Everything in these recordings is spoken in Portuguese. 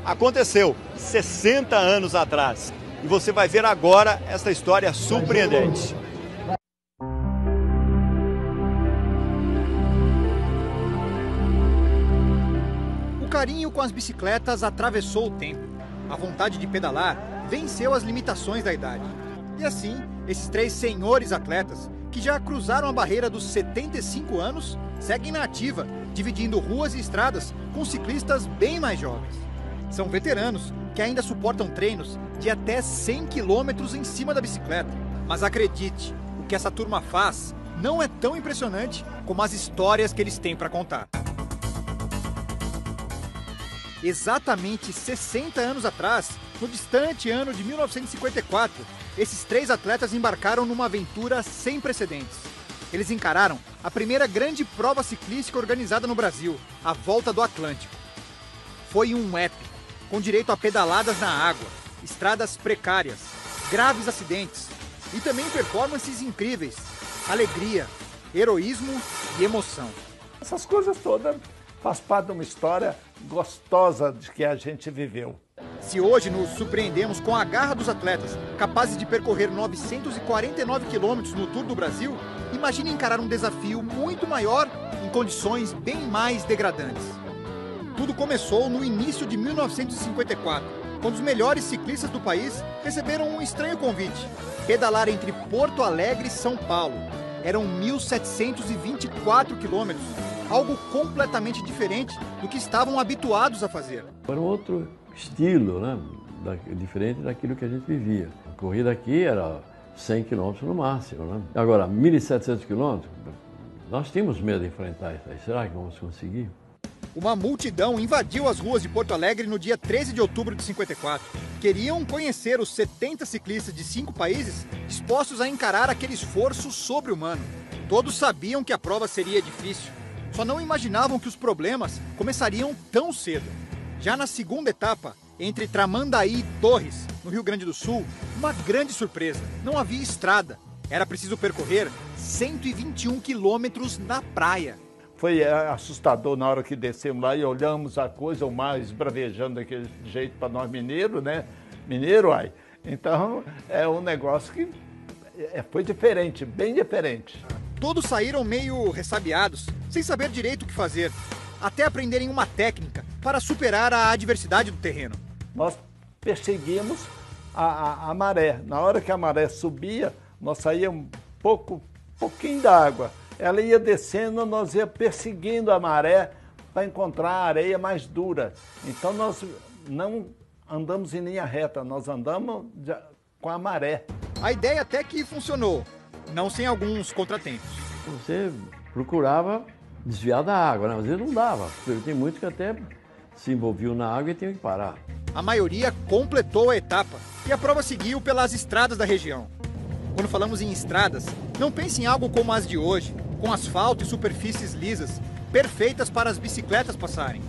aconteceu 60 anos atrás. E você vai ver agora essa história surpreendente. O carinho com as bicicletas atravessou o tempo. A vontade de pedalar venceu as limitações da idade. E assim, esses três senhores atletas, que já cruzaram a barreira dos 75 anos, seguem na ativa, dividindo ruas e estradas com ciclistas bem mais jovens. São veteranos que ainda suportam treinos de até 100 km em cima da bicicleta. Mas acredite, o que essa turma faz não é tão impressionante como as histórias que eles têm para contar. Exatamente 60 anos atrás, no distante ano de 1954, esses três atletas embarcaram numa aventura sem precedentes. Eles encararam a primeira grande prova ciclística organizada no Brasil, a Volta do Atlântico. Foi um épico, com direito a pedaladas na água, estradas precárias, graves acidentes e também performances incríveis, alegria, heroísmo e emoção. Essas coisas todas faz parte de uma história gostosa de que a gente viveu. Se hoje nos surpreendemos com a garra dos atletas, capazes de percorrer 949 quilômetros no Tour do Brasil, imagine encarar um desafio muito maior em condições bem mais degradantes. Tudo começou no início de 1954, quando os melhores ciclistas do país receberam um estranho convite: pedalar entre Porto Alegre e São Paulo. Eram 1.724 quilômetros, algo completamente diferente do que estavam habituados a fazer. Era um outro estilo, né? Diferente daquilo que a gente vivia. A corrida aqui era 100 km no máximo, né? Agora, 1.700 km, nós tínhamos medo de enfrentar isso aí. Será que vamos conseguir? Uma multidão invadiu as ruas de Porto Alegre no dia 13 de outubro de 54. Queriam conhecer os 70 ciclistas de 5 países dispostos a encarar aquele esforço sobre-humano. Todos sabiam que a prova seria difícil, só não imaginavam que os problemas começariam tão cedo. Já na segunda etapa, entre Tramandaí e Torres, no Rio Grande do Sul, uma grande surpresa: não havia estrada. Era preciso percorrer 121 quilômetros na praia. Foi assustador na hora que descemos lá e olhamos a coisa, o mar esbravejando daquele jeito para nós mineiros, né? Mineiro, ai. Então, é um negócio que foi diferente, bem diferente. Todos saíram meio ressabiados, sem saber direito o que fazer, até aprenderem uma técnica para superar a adversidade do terreno. Nós perseguimos a maré. Na hora que a maré subia, nós saíamos pouquinho da água. Ela ia descendo, nós ia perseguindo a maré para encontrar a areia mais dura. Então nós não andamos em linha reta, nós andamos com a maré. A ideia até que funcionou, não sem alguns contratempos. Você procurava desviar da água, né? Às vezes não dava. Tem muitos que até se envolviam na água e tinham que parar. A maioria completou a etapa e a prova seguiu pelas estradas da região. Quando falamos em estradas, não pense em algo como as de hoje, com asfalto e superfícies lisas, perfeitas para as bicicletas passarem.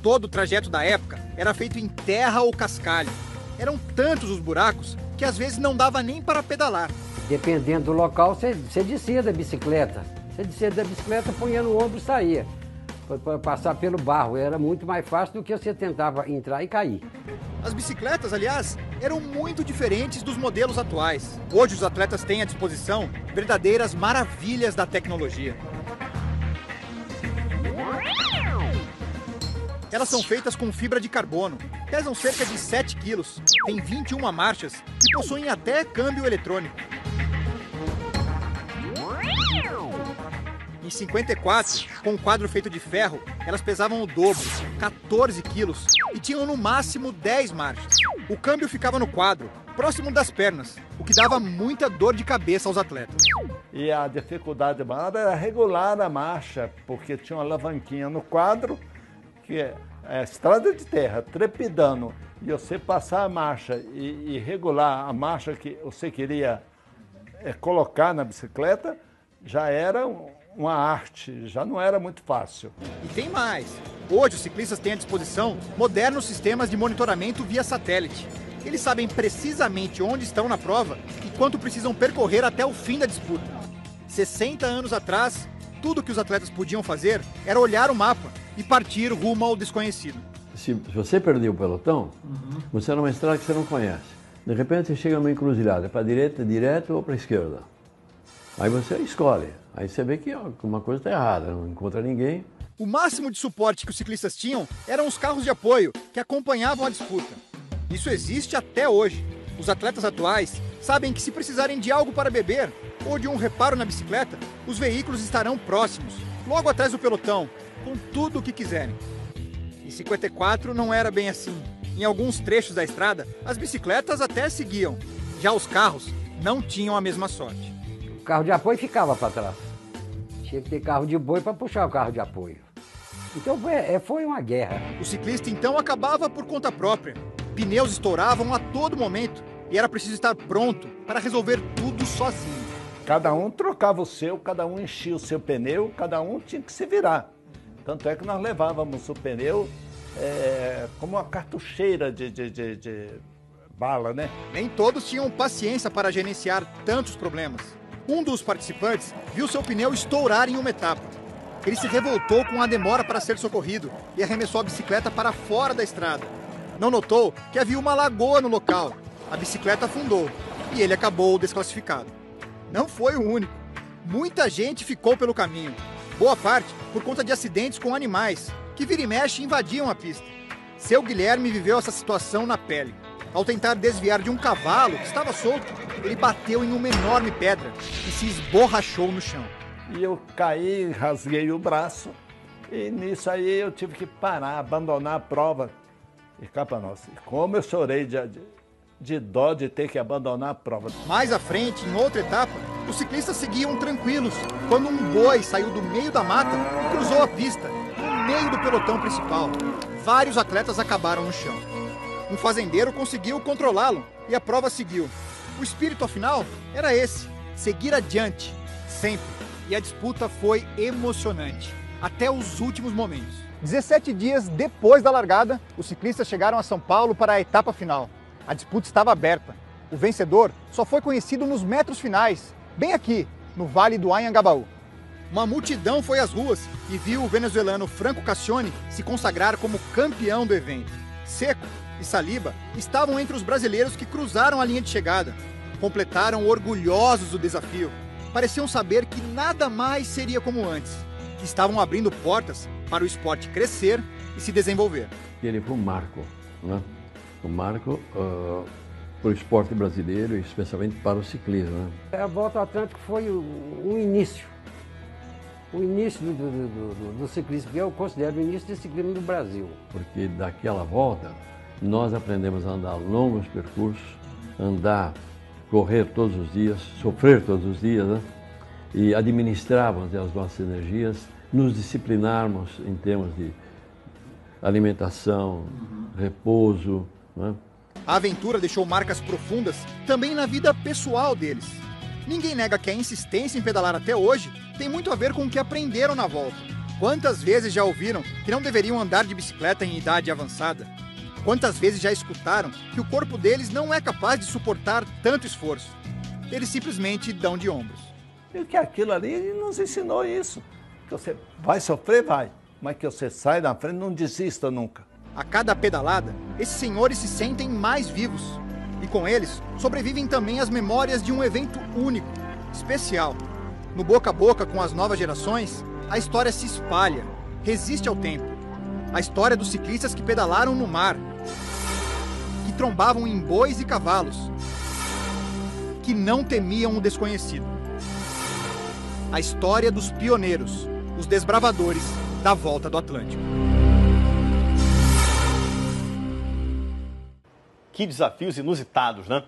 Todo o trajeto da época era feito em terra ou cascalho. Eram tantos os buracos que às vezes não dava nem para pedalar. Dependendo do local, você descia da bicicleta. Você descia da bicicleta, punha no ombro e saía. Para passar pelo barro, era muito mais fácil do que você tentava entrar e cair. As bicicletas, aliás, eram muito diferentes dos modelos atuais. Hoje os atletas têm à disposição verdadeiras maravilhas da tecnologia. Elas são feitas com fibra de carbono, pesam cerca de 7 quilos, têm 21 marchas e possuem até câmbio eletrônico. Em 54, com um quadro feito de ferro, elas pesavam o dobro, 14 quilos, e tinham no máximo 10 marchas. O câmbio ficava no quadro, próximo das pernas, o que dava muita dor de cabeça aos atletas. E a dificuldade maior era regular a marcha, porque tinha uma alavanquinha no quadro, que é a estrada de terra, trepidando, e você passar a marcha e regular a marcha que você queria colocar na bicicleta, já era uma arte, já não era muito fácil. E tem mais. Hoje os ciclistas têm à disposição modernos sistemas de monitoramento via satélite. Eles sabem precisamente onde estão na prova e quanto precisam percorrer até o fim da disputa. 60 anos atrás, tudo que os atletas podiam fazer era olhar o mapa e partir rumo ao desconhecido. se você perder o pelotão, você numa estrada que você não conhece. De repente você chega numa encruzilhada, para a direita, direto ou para a esquerda. Aí você escolhe. Aí você vê que uma coisa está errada, não encontra ninguém. O máximo de suporte que os ciclistas tinham eram os carros de apoio que acompanhavam a disputa. Isso existe até hoje. Os atletas atuais sabem que se precisarem de algo para beber ou de um reparo na bicicleta, os veículos estarão próximos, logo atrás do pelotão, com tudo o que quiserem. Em 54 não era bem assim. Em alguns trechos da estrada, as bicicletas até seguiam. Já os carros não tinham a mesma sorte. O carro de apoio ficava para trás. Tinha que ter carro de boi para puxar o carro de apoio. Então foi uma guerra. O ciclista então acabava por conta própria. Pneus estouravam a todo momento e era preciso estar pronto para resolver tudo sozinho. Cada um trocava o seu, cada um enchia o seu pneu, cada um tinha que se virar. Tanto é que nós levávamos o pneu como uma cartucheira de bala, né? Nem todos tinham paciência para gerenciar tantos problemas. Um dos participantes viu seu pneu estourar em uma etapa. Ele se revoltou com a demora para ser socorrido e arremessou a bicicleta para fora da estrada. Não notou que havia uma lagoa no local. A bicicleta afundou e ele acabou desclassificado. Não foi o único. Muita gente ficou pelo caminho. Boa parte por conta de acidentes com animais, que vira e mexe invadiam a pista. Seu Guilherme viveu essa situação na pele. Ao tentar desviar de um cavalo que estava solto, ele bateu em uma enorme pedra e se esborrachou no chão. E eu caí, rasguei o braço e nisso aí eu tive que parar, abandonar a prova. E cá para nós, como eu chorei de dó de ter que abandonar a prova. Mais à frente, em outra etapa, os ciclistas seguiam tranquilos, quando um boi saiu do meio da mata e cruzou a pista, no meio do pelotão principal. Vários atletas acabaram no chão. Um fazendeiro conseguiu controlá-lo e a prova seguiu. O espírito, afinal, era esse, seguir adiante, sempre. E a disputa foi emocionante, até os últimos momentos. 17 dias depois da largada, os ciclistas chegaram a São Paulo para a etapa final. A disputa estava aberta. O vencedor só foi conhecido nos metros finais, bem aqui, no Vale do Anhangabaú. Uma multidão foi às ruas e viu o venezuelano Franco Cassione se consagrar como campeão do evento. Seco e Saliba estavam entre os brasileiros que cruzaram a linha de chegada. Completaram orgulhosos o desafio. Pareciam saber que nada mais seria como antes, que estavam abrindo portas para o esporte crescer e se desenvolver. Ele foi um marco, né? Um marco para o esporte brasileiro e especialmente para o ciclismo, né? A Volta ao Atlântico foi o início do ciclismo, que eu considero o início do ciclismo do Brasil. Porque daquela volta nós aprendemos a andar longos percursos, correr todos os dias, sofrer todos os dias, né? E administrarmos as nossas energias, nos disciplinarmos em termos de alimentação, repouso, né? A aventura deixou marcas profundas também na vida pessoal deles. Ninguém nega que a insistência em pedalar até hoje tem muito a ver com o que aprenderam na volta. Quantas vezes já ouviram que não deveriam andar de bicicleta em idade avançada? Quantas vezes já escutaram que o corpo deles não é capaz de suportar tanto esforço? Eles simplesmente dão de ombros. E que aquilo ali nos ensinou isso. Que você vai sofrer, vai. Mas que você sai da frente, não desista nunca. A cada pedalada, esses senhores se sentem mais vivos. E com eles, sobrevivem também as memórias de um evento único, especial. No boca a boca com as novas gerações, a história se espalha, resiste ao tempo. A história dos ciclistas que pedalaram no mar, que trombavam em bois e cavalos, que não temiam o desconhecido. A história dos pioneiros, os desbravadores da Volta do Atlântico. Que desafios inusitados, né?